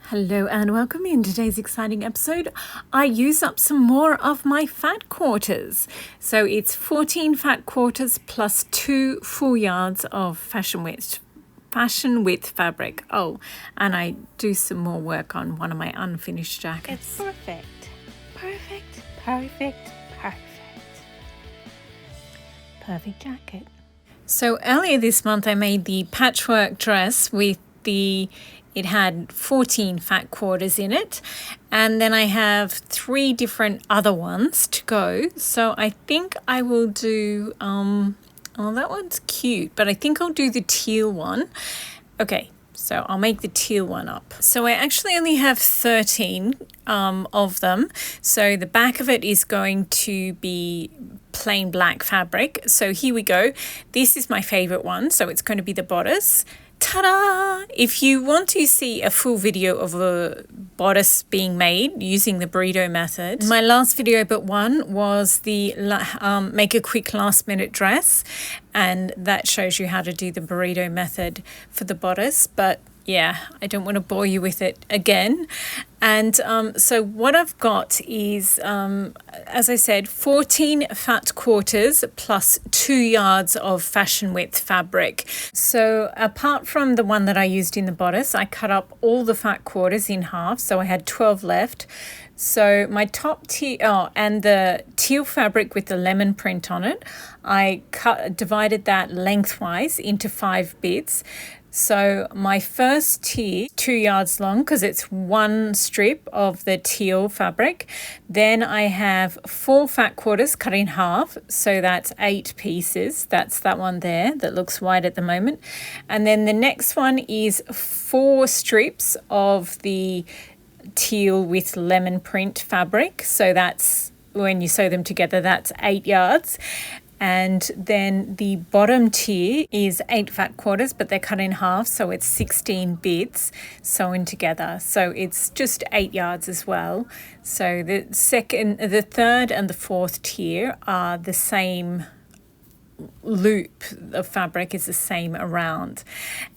Hello and welcome. In today's exciting episode, I use up some more of my fat quarters. So it's 14 fat quarters plus 2 full yards of fashion width fabric. Oh, and I do some more work on one of my unfinished jackets. It's perfect. Perfect, perfect, perfect. Perfect jacket. So earlier this month I made the patchwork dress with it had 14 fat quarters in it, and then I have 3 different other ones to go. So I think I will do, oh, that one's cute, but I think I'll do the teal one. Okay, so I'll make the teal one up. So I actually only have 13 of them. So the back of it is going to be plain black fabric. So here we go. This is my favorite one. So it's going to be the bodice. Ta-da! If you want to see a full video of a bodice being made using the burrito method, my last video but one was the make a quick last minute dress, and that shows you how to do the burrito method for the bodice. But yeah, I don't want to bore you with it again. And so what I've got is, as I said, 14 fat quarters plus 2 yards of fashion width fabric. So apart from the one that I used in the bodice, I cut up all the fat quarters in half. So I had 12 left. So my top and the teal fabric with the lemon print on it, I divided that lengthwise into 5 bits. So my first tier, 2 yards long because it's one strip of the teal fabric. Then I have 4 fat quarters cut in half. So that's 8 pieces. That's that one there that looks white at the moment. And then the next one is 4 strips of the teal with lemon print fabric. So that's, when you sew them together, that's 8 yards. And then the bottom tier is 8 fat quarters, but they're cut in half, so it's 16 bits sewn together. So it's just 8 yards as well. So the third and the fourth tier are the same loop of fabric, is the same around.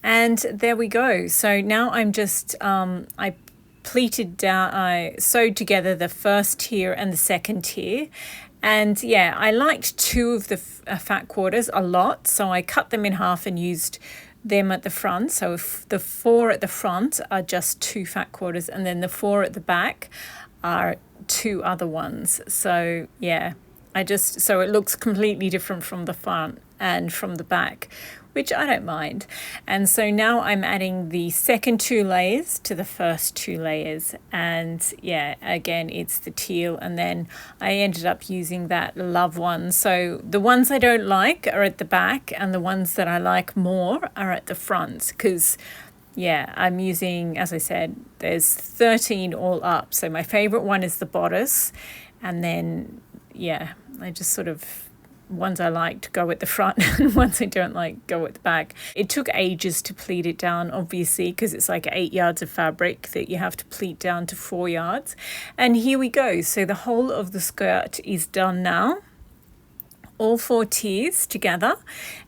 And there we go. So now I'm just, I sewed together the first tier and the second tier. And yeah, I liked 2 of the fat quarters a lot, so I cut them in half and used them at the front. So if the 4 at the front are just 2 fat quarters, and then the 4 at the back are 2 other ones. So yeah, so it looks completely different from the front and from the back, which I don't mind. And so now I'm adding the second 2 layers to the first 2 layers. And yeah, again, it's the teal. And then I ended up using that love one. So the ones I don't like are at the back, and the ones that I like more are at the front. Because yeah, I'm using, as I said, there's 13 all up. So my favorite one is the bodice. And then, yeah, I just sort of, ones I like go at the front and ones I don't like go at the back. It took ages to pleat it down, obviously, because it's like 8 yards of fabric that you have to pleat down to 4 yards. And here we go. So the whole of the skirt is done now. All 4 tiers together,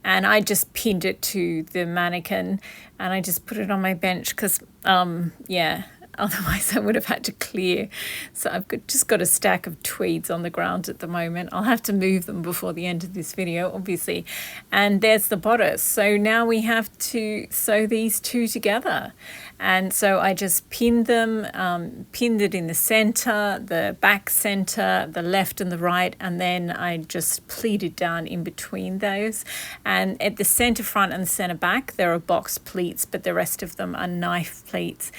and I just pinned it to the mannequin and I just put it on my bench because yeah, otherwise I would have had to clear. So I've just got a stack of tweeds on the ground at the moment. I'll have to move them before the end of this video, obviously. And there's the bodice. So now we have to sew these 2 together. And so I just pinned them, pinned it in the center, the back center, the left and the right, and then I just pleated down in between those. And at the center front and the center back, there are box pleats, but the rest of them are knife pleats.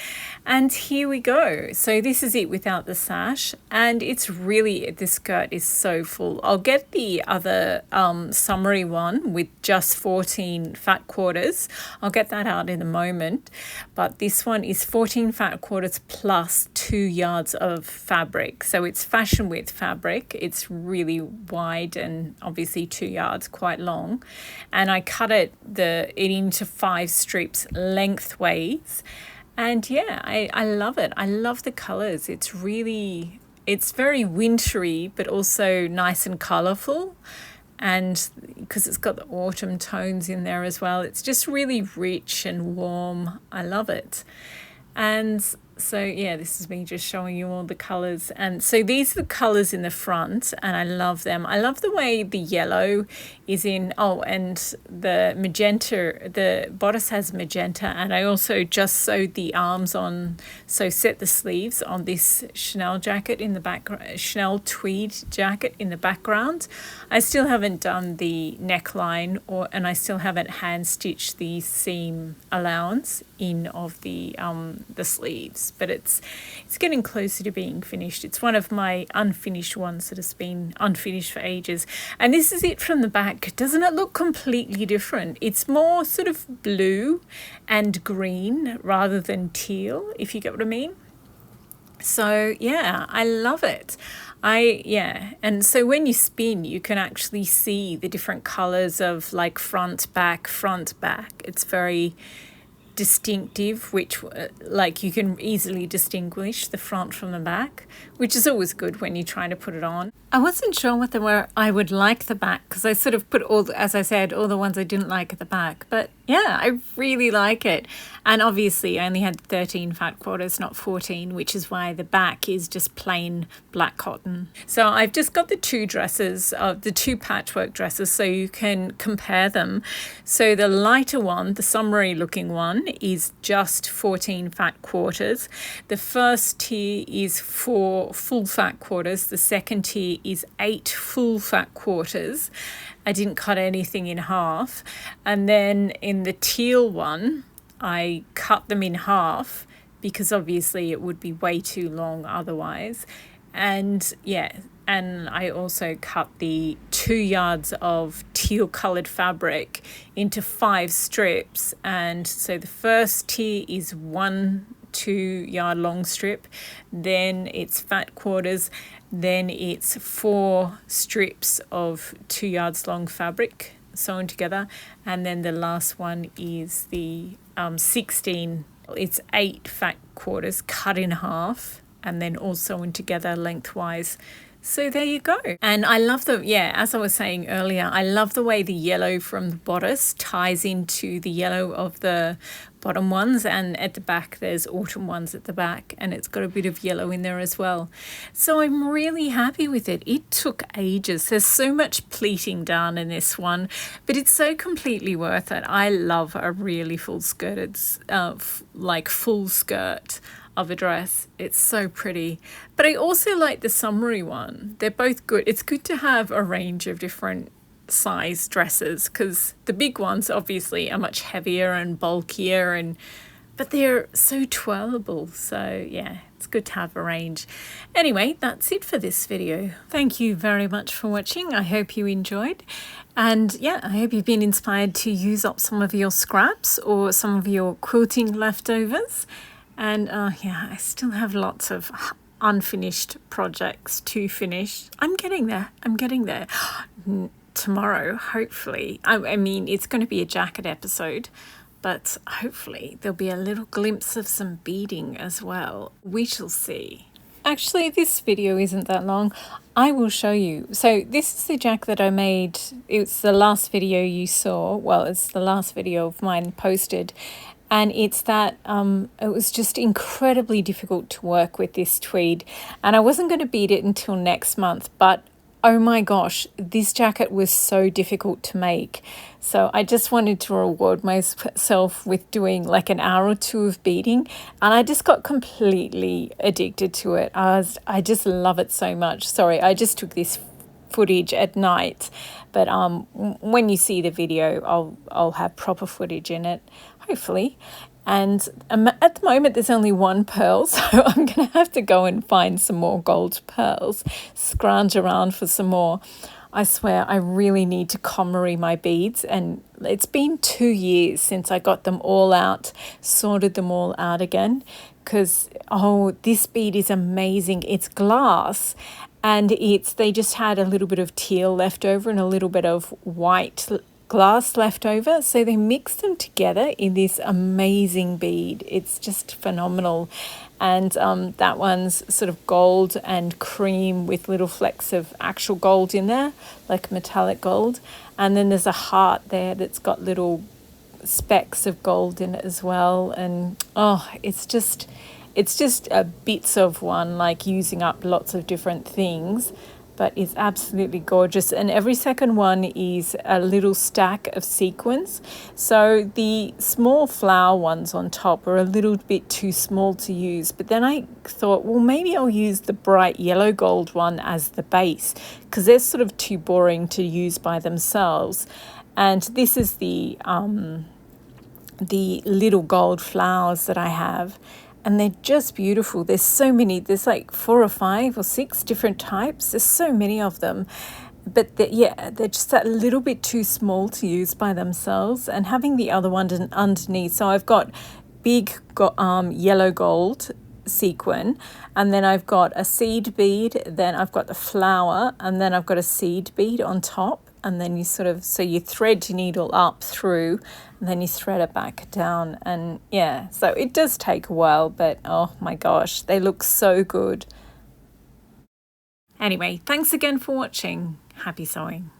And here we go. So this is it without the sash, and it's really, this skirt is so full. I'll get the other summary one with just 14 fat quarters. I'll get that out in a moment, but this one is 14 fat quarters plus 2 yards of fabric. So it's fashion width fabric. It's really wide and obviously 2 yards, quite long. And I cut it into 5 strips lengthways. And yeah, I love it. I love the colors. It's very wintry, but also nice and colorful. And because it's got the autumn tones in there as well, it's just really rich and warm. I love it. And So yeah, this is me just showing you all the colors. And so these are the colors in the front, and I love them. I love the way the yellow is in, oh, and the magenta, the bodice has magenta, and I also just sewed the arms on, so set the sleeves on this Chanel jacket in the background, Chanel tweed jacket in the background. I still haven't done the neckline, and I still haven't hand stitched the seam allowance in of the sleeves, but it's getting closer to being finished. It's one of my unfinished ones that has been unfinished for ages. And this is it from the back. Doesn't it look completely different? It's more sort of blue and green rather than teal, if you get what I mean. So yeah, I love it. And so when you spin, you can actually see the different colors of like front, back. It's very distinctive, which like you can easily distinguish the front from the back, which is always good when you're trying to put it on. I wasn't sure whether I would like the back, because I sort of put all, as I said, all the ones I didn't like at the back, but yeah, I really like it. And obviously I only had 13 fat quarters, not 14, which is why the back is just plain black cotton. So I've just got the two dresses, the two patchwork dresses, so you can compare them. So the lighter one, the summery looking one, is just 14 fat quarters. The first tier is 4 full fat quarters. The second tier is 8 full fat quarters. I didn't cut anything in half. And then in the teal one, I cut them in half because obviously it would be way too long otherwise. And yeah, and I also cut the 2 yards of teal coloured fabric into 5 strips. And so the first tier is 1 2-yard long strip, then it's fat quarters, then it's 4 strips of 2 yards long fabric sewn together, and then the last one is the 16, it's 8 fat quarters cut in half and then all sewn together lengthwise. So there you go. And I love as I was saying earlier, I love the way the yellow from the bodice ties into the yellow of the bottom ones, and at the back there's autumn ones at the back, and it's got a bit of yellow in there as well. So I'm really happy with it. It took ages. There's so much pleating done in this one, but it's so completely worth it. I love a really full skirted, like full skirt of a dress. It's so pretty. But I also like the summery one. They're both good. It's good to have a range of different size dresses, because the big ones obviously are much heavier and bulkier, but they're so twirl-able. So yeah, it's good to have a range. Anyway, that's it for this video. Thank you very much for watching. I hope you enjoyed. And yeah, I hope you've been inspired to use up some of your scraps or some of your quilting leftovers. And yeah, I still have lots of unfinished projects to finish. I'm getting there. Tomorrow, hopefully. I mean, it's going to be a jacket episode, but hopefully there'll be a little glimpse of some beading as well. We shall see. Actually, this video isn't that long. I will show you. So this is the jacket that I made. It's the last video you saw. Well, it's the last video of mine posted. And it's that it was just incredibly difficult to work with this tweed. And I wasn't going to bead it until next month, but oh my gosh, this jacket was so difficult to make. So I just wanted to reward myself with doing like an hour or 2 of beading, and I just got completely addicted to it. I just love it so much. Sorry, I just took this footage at night, but when you see the video, I'll have proper footage in it, hopefully. And at the moment there's only 1 pearl, so I'm going to have to go and find some more gold pearls, scrounge around for some more. I swear I really need to KonMari my beads, and it's been 2 years since I got them all out, sorted them all out again, because this bead is amazing. It's glass, and they just had a little bit of teal left over and a little bit of white glass left over, so they mixed them together in this amazing bead. It's just phenomenal. And that one's sort of gold and cream with little flecks of actual gold in there, like metallic gold. And then there's a heart there that's got little specks of gold in it as well. And it's just it's just bits of one, like using up lots of different things, but it's absolutely gorgeous. And every second one is a little stack of sequins. So the small flower ones on top are a little bit too small to use, but then I thought, well, maybe I'll use the bright yellow gold one as the base, because they're sort of too boring to use by themselves. And this is the little gold flowers that I have, and they're just beautiful. There's so many, there's like 4 or 5 or 6 different types. There's so many of them, but they're just that little bit too small to use by themselves. And having the other one underneath, so I've got big yellow gold sequin, and then I've got a seed bead, then I've got the flower, and then I've got a seed bead on top. And then you so you thread your needle up through, and then you thread it back down. And yeah, so it does take a while, but oh my gosh, they look so good. Anyway, thanks again for watching. Happy sewing.